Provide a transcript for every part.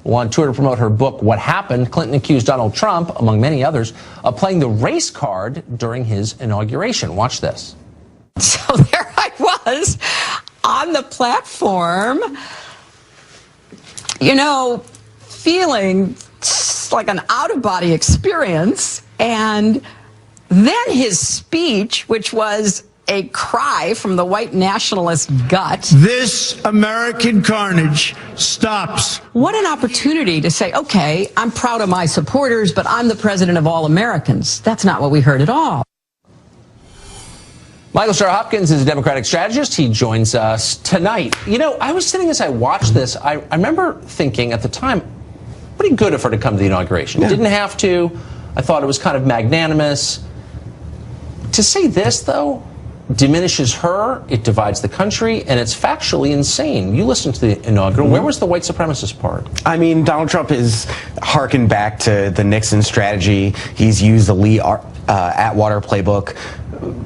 While on tour to promote her book, What Happened, Clinton accused Donald Trump, among many others, of playing the race card during his inauguration. Watch this. So there I was on the platform, you know, feeling like an out-of-body experience. And then his speech, which was a cry from the white nationalist gut. This American carnage stops. What an opportunity to say, okay, I'm proud of my supporters, but I'm the president of all Americans. That's not what we heard at all. Michael Starr Hopkins is a Democratic strategist. He joins us tonight. You know, I was sitting as I watched this, I remember thinking at the time, pretty good of her to come to the inauguration. Yeah. Didn't have to. I thought it was kind of magnanimous. To say this, though, diminishes her, it divides the country, and it's factually insane. You listened to the inaugural. Where was the white supremacist part? I mean, Donald Trump is harkened back to the Nixon strategy. He's used the Lee Atwater playbook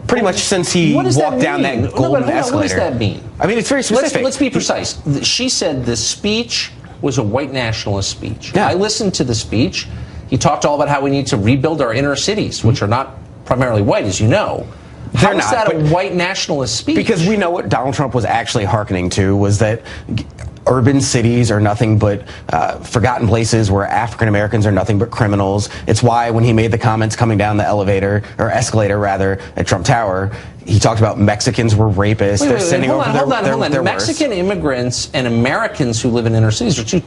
pretty much since he walked down that golden escalator. What does that mean? I mean, it's very specific. Let's be precise. She said the speech was a white nationalist speech. Yeah. I listened to the speech. He talked all about how we need to rebuild our inner cities, which are not primarily white, as you know. How is that a white nationalist speech? Because we know what Donald Trump was actually hearkening to was that urban cities are nothing but forgotten places where African Americans are nothing but criminals. It's why when he made the comments coming down the elevator, or escalator rather, at Trump Tower, he talked about Mexicans were rapists. They're sending over their worst. Mexican immigrants and Americans who live in inner cities are two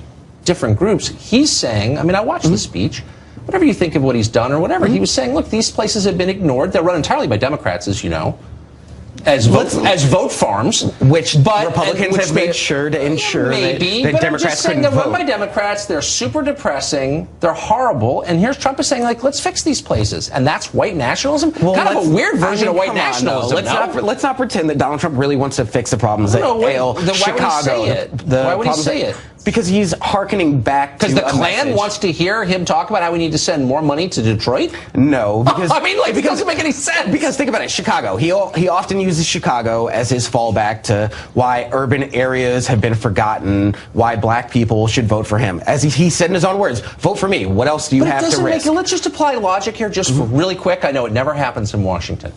different groups. He's saying, I mean, I watched the speech. Whatever you think of what he's done or whatever, he was saying, look, these places have been ignored. They're run entirely by Democrats, as you know, as vote farms. Which Republicans have made sure to ensure that Democrats I'm just saying they're run by Democrats. They're super depressing. They're horrible. And here's Trump is saying, like, let's fix these places. And that's white nationalism? Well, kind of a weird version of white nationalism. Let's not pretend that Donald Trump really wants to fix the problems that ail Chicago. Why would he say it? Because he's hearkening back to because the Klan wants to hear him talk about how we need to send more money to Detroit? No, because I mean, like, it doesn't make any sense. Because think about it, Chicago. He often uses Chicago as his fallback to why urban areas have been forgotten, why black people should vote for him. As he said in his own words, vote for me. What else do you have to risk? Let's just apply logic here, just for really quick. I know it never happens in Washington.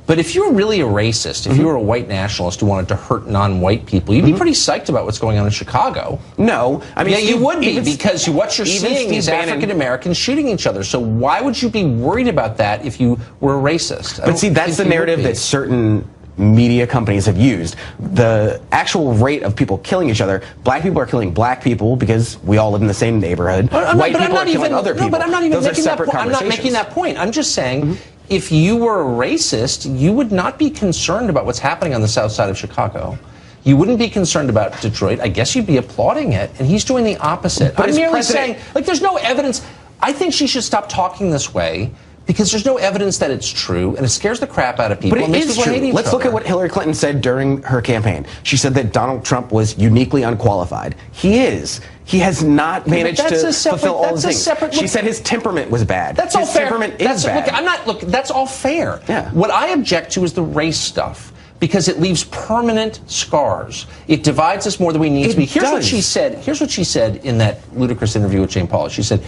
But if you were really a racist, if you were a white nationalist who wanted to hurt non-white people, you'd be pretty psyched about what's going on in Chicago. No. I mean, yeah, you would be, because what you're seeing is African Americans shooting each other. So why would you be worried about that if you were a racist? But see, that's the narrative that certain media companies have used. The actual rate of people killing each other, black people are killing black people because we all live in the same neighborhood. White people are killing other people. No, but I'm not even making that point. I'm not making that point. I'm just saying, if you were a racist, you would not be concerned about what's happening on the south side of Chicago. You wouldn't be concerned about Detroit. I guess you'd be applauding it. And he's doing the opposite. But I'm merely saying, like, there's no evidence. I think she should stop talking this way because there's no evidence that it's true, and it scares the crap out of people. But it is true. Let's look at what Hillary Clinton said during her campaign. She said that Donald Trump was uniquely unqualified. He is. He has not managed to fulfill all the things. She said his temperament was bad. That's all fair. His temperament is bad. Look, that's all fair. Yeah. What I object to is the race stuff, because it leaves permanent scars. It divides us more than we need to be. Here's what she said. Here's what she said in that ludicrous interview with Jane Pauley. She said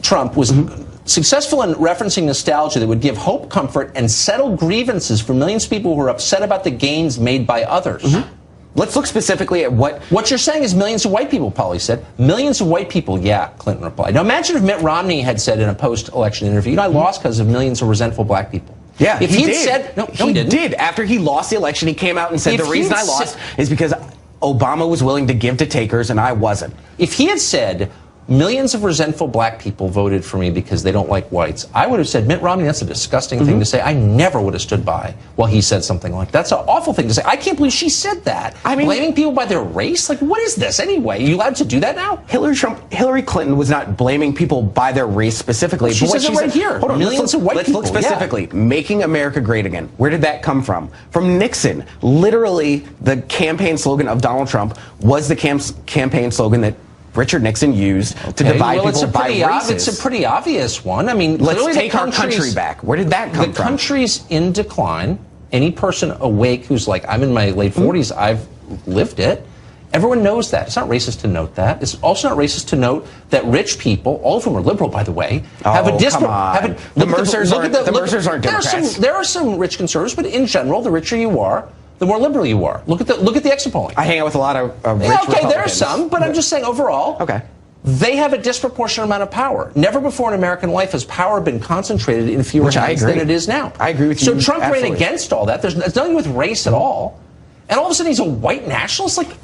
Trump was successful in referencing nostalgia that would give hope, comfort, and settle grievances for millions of people who are upset about the gains made by others. Let's look specifically at what you're saying is millions of white people, Pauley said. Millions of white people, yeah, Clinton replied. Now imagine if Mitt Romney had said in a post-election interview, you know, I lost because of millions of resentful black people. Yeah, if he said, no, he did. After he lost the election, he came out and said the reason I lost is because Obama was willing to give to takers and I wasn't. If he had said, millions of resentful black people voted for me because they don't like whites, I would have said, Mitt Romney, that's a disgusting thing to say. I never would have stood by while he said something like that. That's an awful thing to say. I can't believe she said that. I mean, blaming people by their race? Like, what is this anyway? Are you allowed to do that now? Hillary Clinton was not blaming people by their race specifically. Well, she says it right here. Hold on, millions of white people. Let's look specifically. Yeah. Making America Great Again. Where did that come from? From Nixon. Literally, the campaign slogan of Donald Trump was the campaign slogan that Richard Nixon used to divide people by races. It's a pretty obvious one. I mean, let's take our country back. Where did that come from? The country's in decline. Any person awake who's like, I'm in my late 40s, I've lived it. Everyone knows that. It's not racist to note that. It's also not racist to note that rich people, all of whom are liberal, by the way, have a disparate. The Mercers aren't Democrats. There are some rich conservatives, but in general, the richer you are, the more liberal you are. Look at the exit polling. I hang out with a lot of rich okay, there are Republicans. some, but I'm just saying overall. Okay. They have a disproportionate amount of power. Never before in American life has power been concentrated in fewer hands than it is now. I agree with you. So Trump absolutely. ran against all that. There's nothing with race at all. And all of a sudden he's a white nationalist? Like,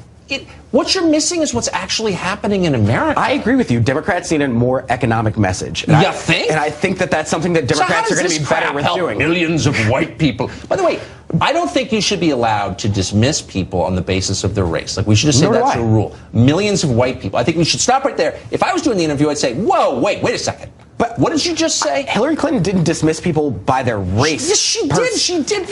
what you're missing is what's actually happening in America. I agree with you. Democrats need a more economic message. And You think? And I think that that's something that Democrats are going to be better with doing. Millions of white people. By the way, I don't think you should be allowed to dismiss people on the basis of their race. Like, we should just say that's a rule. Millions of white people. I think we should stop right there. If I was doing the interview, I'd say, whoa, wait a second. But what did you just say? Hillary Clinton didn't dismiss people by their race. Yes, she did. She did.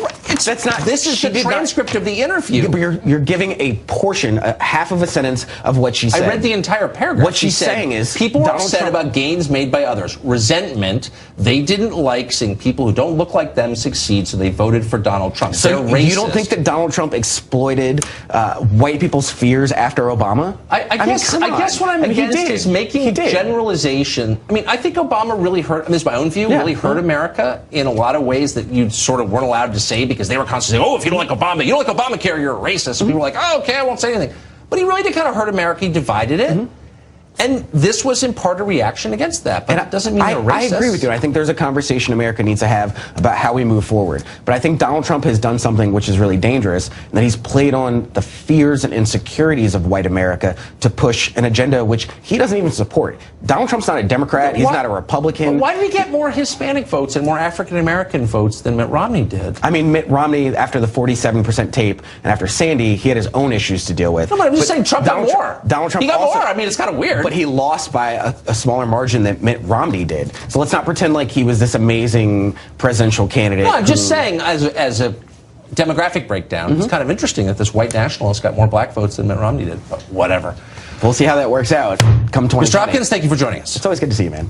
That's not. This is the transcript of the interview. Yeah, but you're giving a portion, half of a sentence of what she said. I read the entire paragraph. What she's saying is people were upset about gains made by others. Resentment. They didn't like seeing people who don't look like them succeed, so they voted for Donald Trump. So they're racist. You don't think that Donald Trump exploited white people's fears after Obama? I guess what I'm against is making generalization. I mean, I think Obama really hurt. I mean, this is my own view. Really hurt America in a lot of ways that you sort of weren't allowed to say because they were constantly saying, "Oh, if you don't like Obama, you don't like Obamacare, you're a racist." And people were like, "Oh, okay, I won't say anything." But he really did kind of hurt America. He divided it. And this was in part a reaction against that, but it doesn't mean they're racist. I agree with you. I think there's a conversation America needs to have about how we move forward. But I think Donald Trump has done something which is really dangerous, and that he's played on the fears and insecurities of white America to push an agenda which he doesn't even support. Donald Trump's not a Democrat. He's not a Republican. But why did he get more Hispanic votes and more African American votes than Mitt Romney did? I mean, Mitt Romney, after the 47% tape and after Sandy, he had his own issues to deal with. No, but I'm just saying Trump got more. Donald Trump he got also, more. I mean, it's kind of weird. But he lost by a smaller margin than Mitt Romney did. So let's not pretend like he was this amazing presidential candidate. No, I'm just saying, as a demographic breakdown, it's kind of interesting that this white nationalist got more black votes than Mitt Romney did. But whatever. We'll see how that works out come 2020. Mr. Hopkins, thank you for joining us. It's always good to see you, man.